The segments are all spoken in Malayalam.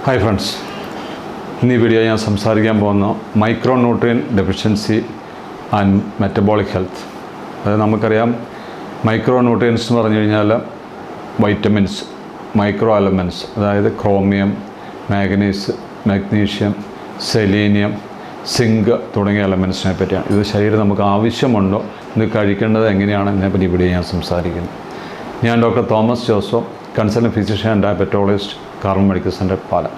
ഹായ് ഫ്രണ്ട്സ്, ഇന്ന് ഈ വീഡിയോ ഞാൻ സംസാരിക്കാൻ പോകുന്ന micro nutrient deficiency and metabolic health. അതായത് നമുക്കറിയാം മൈക്രോ ന്യൂട്രിയൻസ് എന്ന് പറഞ്ഞു കഴിഞ്ഞാൽ വൈറ്റമിൻസ്, മൈക്രോ എലമെൻറ്റ്സ്, അതായത് chromium, manganese, magnesium, selenium, zinc തുടങ്ങിയ എലമെൻറ്റ്സിനെ പറ്റിയാണ്. ഇത് ശരീരം നമുക്ക് ആവശ്യമുണ്ടോ, ഇത് കഴിക്കേണ്ടത് എങ്ങനെയാണ് എന്നതിനെപ്പറ്റി ഇവിടെ ഞാൻ സംസാരിക്കുന്നു. ഞാൻ doctor Thomas Joseph, consultant physician and diabetologist, Carmel medical centre, പാലം.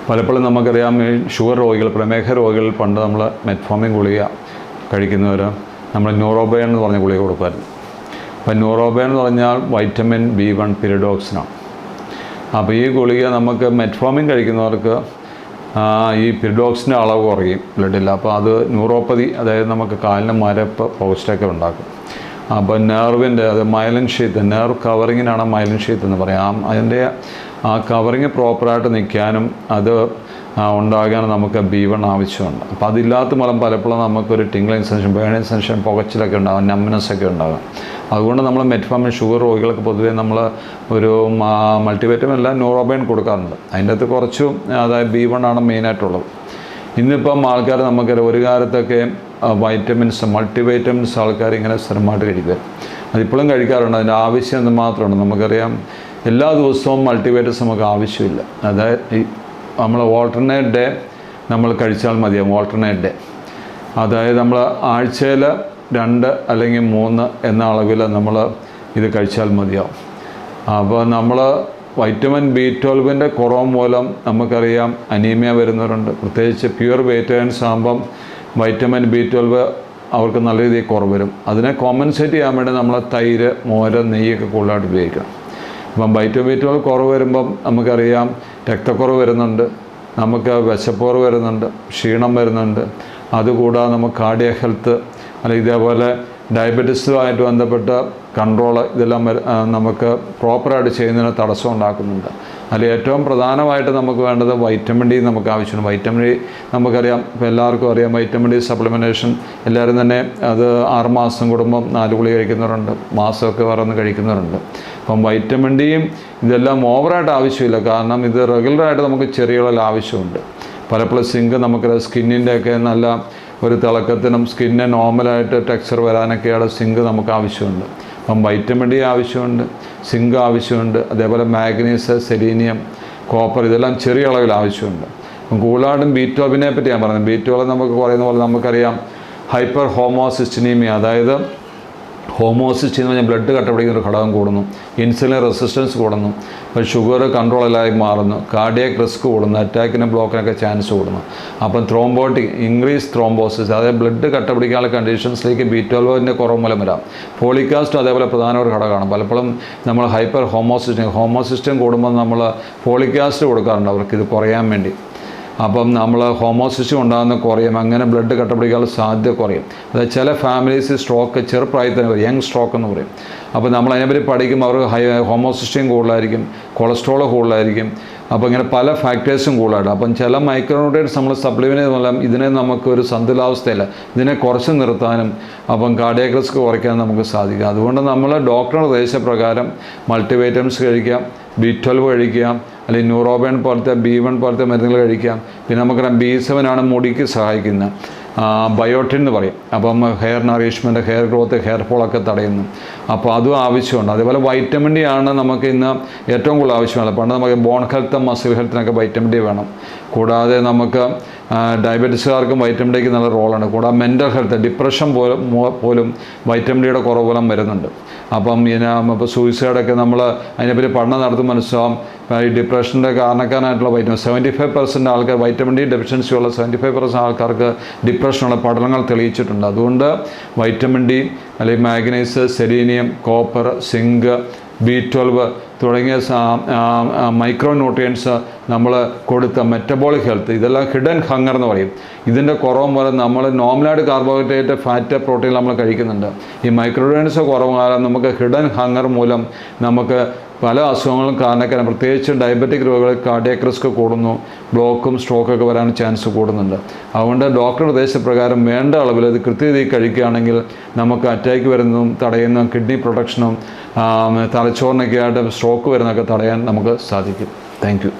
പലപ്പോഴും നമുക്കറിയാം ഷുഗർ രോഗികൾ, പ്രമേഹ രോഗികൾ പണ്ട് നമ്മൾ മെറ്റ്ഫോമിൻ ഗുളിക കഴിക്കുന്നവർ നമ്മൾ ന്യൂറോബയൻ എന്ന് പറഞ്ഞ ഗുളിക കൊടുക്കുമായിരുന്നു. അപ്പോൾ ന്യൂറോബയൻ എന്ന് പറഞ്ഞാൽ വൈറ്റമിൻ B1 പിരിഡോക്സിനാണ്. അപ്പോൾ ഈ ഗുളിക നമുക്ക് മെറ്റ്ഫോമിൻ കഴിക്കുന്നവർക്ക് ഈ പിരിഡോക്സിൻ്റെ അളവ് കുറയും ബ്ലഡിൽ. അപ്പോൾ അത് ന്യൂറോപ്പതി, അതായത് നമുക്ക് കാലിന് മരപ്പ്, പോസ്റ്റൊക്കെ ഉണ്ടാക്കും. അപ്പോൾ നെർവിൻ്റെ, അത് മൈലിൻ ഷീത്ത്, നെർവ് കവറിങ്ങിനാണ് മൈലിൻ ഷീത്ത് എന്ന് പറയാം. അതിൻ്റെ ആ കവറിങ് പ്രോപ്പറായിട്ട് നിൽക്കാനും അത് ഉണ്ടാകാനും നമുക്ക് B1 ആവശ്യമുണ്ട്. അപ്പോൾ അതില്ലാത്ത മൂലം പലപ്പോഴും നമുക്കൊരു ടിംഗ്ലിംഗ് സെൻഷൻ, ബേണിംഗ് സെൻഷൻ, പുകച്ചിലൊക്കെ ഉണ്ടാകും, നമ്നെസ്സൊക്കെ ഉണ്ടാകും. അതുകൊണ്ട് നമ്മൾ മെറ്റ്ഫോമിൻ ഷുഗർ രോഗികൾക്ക് പൊതുവേ നമ്മൾ ഒരു മൾട്ടിവൈറ്റമിൻ അല്ല ന്യൂറോബയൻ കൊടുക്കാറുണ്ട്. അതിൻ്റെ അകത്ത് കുറച്ച്, അതായത് B1 ആണ് മെയിനായിട്ടുള്ളത്. ഇന്നിപ്പം ആൾക്കാർ നമുക്കറിയാം, ഒരു കാലത്തൊക്കെ വൈറ്റമിൻസ്, മൾട്ടിവൈറ്റമിൻസ് ആൾക്കാർ ഇങ്ങനെ സ്ഥിരമായിട്ട് കഴിക്കുക. അതിപ്പോഴും കഴിക്കാറുണ്ട്. അതിൻ്റെ ആവശ്യം എന്ന് മാത്രമാണ്. നമുക്കറിയാം എല്ലാ ദിവസവും മൾട്ടിവൈറ്റമിൻസ് നമുക്ക് ആവശ്യമില്ല. അതായത് നമ്മൾ ഓൾട്ടർനേറ്റ് ഡേ നമ്മൾ കഴിച്ചാൽ മതിയാവും. ഓൾട്ടർനേറ്റ് ഡേ, അതായത് നമ്മൾ ആഴ്ചയിൽ 2 അല്ലെങ്കിൽ 3 എന്ന അളവിൽ നമ്മൾ ഇത് കഴിച്ചാൽ മതിയാവും. അപ്പോൾ നമ്മൾ വൈറ്റമിൻ B12 കുറവ് മൂലം നമുക്കറിയാം അനീമിയ വരുന്നവരുണ്ട്. പ്രത്യേകിച്ച് പ്യുവർ വെജിറ്റേറിയൻസ് ആകുമ്പം വൈറ്റമിൻ B12 അവർക്ക് നല്ല രീതിയിൽ കുറവ് വരും. അതിനെ കോമ്പൻസേറ്റ് ചെയ്യാൻ വേണ്ടി നമ്മൾ തൈര്, മോര്, നെയ്യൊക്കെ കൂടുതലായിട്ട് ഉപയോഗിക്കണം. അപ്പം വൈറ്റമിൻ B12 കുറവ് വരുമ്പം നമുക്കറിയാം രക്തക്കുറവ് വരുന്നുണ്ട്, നമുക്ക് വിശപ്പുറവ് വരുന്നുണ്ട്, ക്ഷീണം വരുന്നുണ്ട്. അതുകൂടാതെ നമുക്ക് കാർഡിയക് ഹെൽത്ത്, അല്ലെങ്കിൽ ഇതേപോലെ ഡയബറ്റീസുമായിട്ട് ബന്ധപ്പെട്ട കൺട്രോള്, ഇതെല്ലാം നമുക്ക് പ്രോപ്പറായിട്ട് ചെയ്യുന്നതിന് തടസ്സം ഉണ്ടാക്കുന്നുണ്ട്. അതിൽ ഏറ്റവും പ്രധാനമായിട്ട് നമുക്ക് വേണ്ടത് വൈറ്റമിൻ D നമുക്ക് ആവശ്യമാണ്. വൈറ്റമിൻ D നമുക്കറിയാം, ഇപ്പോൾ എല്ലാവർക്കും അറിയാം, വൈറ്റമിൻ D സപ്ലിമെൻറ്റേഷൻ എല്ലാവരും തന്നെ അത് 6 മാസം കൂടുമ്പം 4 ഗുളിക കഴിക്കുന്നവരുണ്ട്, മാസമൊക്കെ പറഞ്ഞ് കഴിക്കുന്നവരുണ്ട്. അപ്പം വൈറ്റമിൻ Dയും ഇതെല്ലാം ഓവറായിട്ട് ആവശ്യമില്ല, കാരണം ഇത് റെഗുലറായിട്ട് നമുക്ക് ചെറിയ അളവിൽ ആവശ്യമുണ്ട്. പലപ്പോഴും സിങ്ക് നമുക്ക് സ്കിന്നിൻ്റെയൊക്കെ നല്ല ഒരു തിളക്കത്തിനും സ്കിന്നിന് നോർമലായിട്ട് ടെക്സ്ചർ വരാനൊക്കെയാണ് സിങ്ക് നമുക്ക് ആവശ്യമുണ്ട്. അപ്പം വൈറ്റമിൻ D ആവശ്യമുണ്ട്, സിങ്ക് ആവശ്യമുണ്ട്, അതേപോലെ മാഗ്നീസ്, സെലീനിയം, കോപ്പർ, ഇതെല്ലാം ചെറിയ അളവിൽ ആവശ്യമുണ്ട്. അപ്പം കൂടുതലായിട്ടും B12 പറ്റി ഞാൻ പറഞ്ഞത്. B12 നമുക്ക് പറയുന്ന പോലെ നമുക്കറിയാം ഹൈപ്പർ ഹോമോസിസ്റ്റനീമിയ, അതായത് ഹോമോസിസ്റ്റീൻ എന്ന് പറഞ്ഞാൽ ബ്ലഡ് കട്ടപിടിക്കുന്ന ഒരു ഘടകം കൂടുന്നു, ഇൻസുലിൻ റെസിസ്റ്റൻസ് കൂടുന്നു, അപ്പോൾ ഷുഗർ കൺട്രോളിലായി മാറുന്നു, കാർഡിയക് റിസ്ക് കൂടുന്നു, അറ്റാക്കിനും ബ്ലോക്കിനൊക്കെ ചാൻസ് കൂടുന്നു. അപ്പം ത്രോംബോട്ടിക്, ഇൻക്രീസ് ത്രോംബോസിസ്, അതായത് ബ്ലഡ് കട്ടപിടിക്കാനുള്ള കണ്ടീഷൻസിലേക്ക് B12 കുറവ് മൂലം വരാം. ഫോളിക് ആസിഡ് അതേപോലെ പ്രധാന ഒരു ഘടകമാണ്. പലപ്പോഴും നമ്മൾ ഹൈപ്പർ ഹോമോസിസ്റ്റം കൂടുമ്പോൾ നമ്മൾ ഫോളിക് ആസിഡ് കൊടുക്കാറുണ്ട് അവർക്ക് ഇത് കുറയാൻ വേണ്ടി. അപ്പം നമ്മൾ ഹോമോസിസ്റ്റം ഉണ്ടാകുന്ന കുറയും, അങ്ങനെ ബ്ലഡ് കട്ടപിടിക്കാനുള്ള സാധ്യത കുറയും. അതായത് ചില ഫാമിലീസ് സ്ട്രോക്ക് ചെറുപ്രായത്തിൽ തന്നെ വരും, യങ് സ്ട്രോക്ക് എന്ന് പറയും. അപ്പോൾ നമ്മൾ അതിനെപ്പറ്റി പഠിക്കുമ്പോൾ അവർക്ക് ഹോമോസിസ്റ്റം കൂടുതലായിരിക്കും, കൊളസ്ട്രോൾ കൂടുതലായിരിക്കും. അപ്പോൾ ഇങ്ങനെ പല ഫാക്ടേഴ്സും കൂടുതലായിട്ട്. അപ്പം ചില മൈക്രോന്യൂട്രിയൻസ് നമ്മൾ സപ്ലിമെൻറ്റ് മൂലം ഇതിനെ നമുക്കൊരു സന്തുലിതാവസ്ഥയില്ല, ഇതിനെ കുറച്ച് നിർത്താനും അപ്പം കാർഡിയക് റിസ്ക് കുറയ്ക്കാനും നമുക്ക് സാധിക്കും. അതുകൊണ്ട് നമ്മൾ ഡോക്ടറുടെ നിർദ്ദേശപ്രകാരം മൾട്ടിവൈറ്റമിൻസ് കഴിക്കാം, B12 കഴിക്കാം, അല്ലെങ്കിൽ ന്യൂറോബയൻ പോലത്തെ B1 പോലത്തെ മരുന്നുകൾ കഴിക്കാം. പിന്നെ നമുക്കറിയാം B7 ആണ് മുടിക്ക് സഹായിക്കുന്നത്, ബയോട്ടിൻ എന്ന് പറയും. അപ്പം hair nourishment, hair growth, hair ഫോളൊക്കെ തടയുന്നു. അപ്പോൾ അതും ആവശ്യമുണ്ട്. അതേപോലെ വൈറ്റമിൻ D ആണ് നമുക്ക് ഇന്ന് ഏറ്റവും കൂടുതൽ ആവശ്യമുള്ളത്. പണ്ട് നമുക്ക് ബോൺ ഹെൽത്തും മസിൽ ഹെൽത്തിനൊക്കെ വൈറ്റമിൻ D വേണം. കൂടാതെ നമുക്ക് ഡയബറ്റീസുകാർക്കും വൈറ്റമിൻ Dക്ക് നല്ല റോളാണ്. കൂടാതെ മെൻ്റൽ ഹെൽത്ത്, ഡിപ്രഷൻ പോലും വൈറ്റമിൻ Dയുടെ കുറവ് മൂലം വരുന്നുണ്ട്. അപ്പം ഇപ്പോൾ സൂയിസൈഡൊക്കെ നമ്മൾ അതിനെപ്പറ്റി പഠനം നടത്തുമ്പോൾ മനസ്സിലാവും, ഈ ഡിപ്രഷൻ്റെ കാരണക്കാരായിട്ടുള്ള വൈറ്റമിൻ 75% ആൾക്കാർ, വൈറ്റമിൻ D ഡെഫിഷ്യൻസി ഉള്ള 75% ആൾക്കാർക്ക് ഡിപ്രഷനുള്ള പഠനങ്ങൾ തെളിയിച്ചിട്ടുണ്ട്. അതുകൊണ്ട് വൈറ്റമിൻ D, അല്ലെങ്കിൽ മാഗ്നീസ്, സെലീനിയം, കോപ്പർ, സിങ്ക്, B12 തുടങ്ങിയ മൈക്രോ ന്യൂട്രിയൻസ് നമ്മൾ കൊടുത്ത മെറ്റബോളിക് ഹെൽത്ത്, ഇതെല്ലാം ഹിഡൻ ഹങ്ങർ എന്ന് പറയും. ഇതിൻ്റെ കുറവ് മൂലം നമ്മൾ നോർമലായിട്ട് കാർബോഹൈഡ്രേറ്റ്, ഫാറ്റ്, പ്രോട്ടീൻ നമ്മൾ കഴിക്കുന്നുണ്ട്. ഈ മൈക്രോ ന്യൂട്രിയൻസ് കുറവ് മൂലം നമുക്ക് ഹിഡൻ ഹങ്ങർ മൂലം നമുക്ക് പല അസുഖങ്ങളും കാരണക്കാരാണ്. പ്രത്യേകിച്ച് ഡയബറ്റിക് രോഗികൾ കാർഡിയക് റിസ്ക് കൂടുന്നു, ബ്ലോക്കും സ്ട്രോക്കൊക്കെ വരാൻ ചാൻസ് കൂടുന്നുണ്ട്. അതുകൊണ്ട് ഡോക്ടറുടെ നിർദ്ദേശപ്രകാരം വേണ്ട അളവിൽ ഇത് കൃത്യതയിൽ കഴിക്കുകയാണെങ്കിൽ നമുക്ക് അറ്റാക്ക് വരുന്നതും തടയുന്നതും കിഡ്നി പ്രൊട്ടക്ഷനും തലച്ചോറിനൊക്കെ ആയിട്ട് സ്ട്രോക്ക് വരുന്നതൊക്കെ തടയാൻ നമുക്ക് സാധിക്കും. Thank you.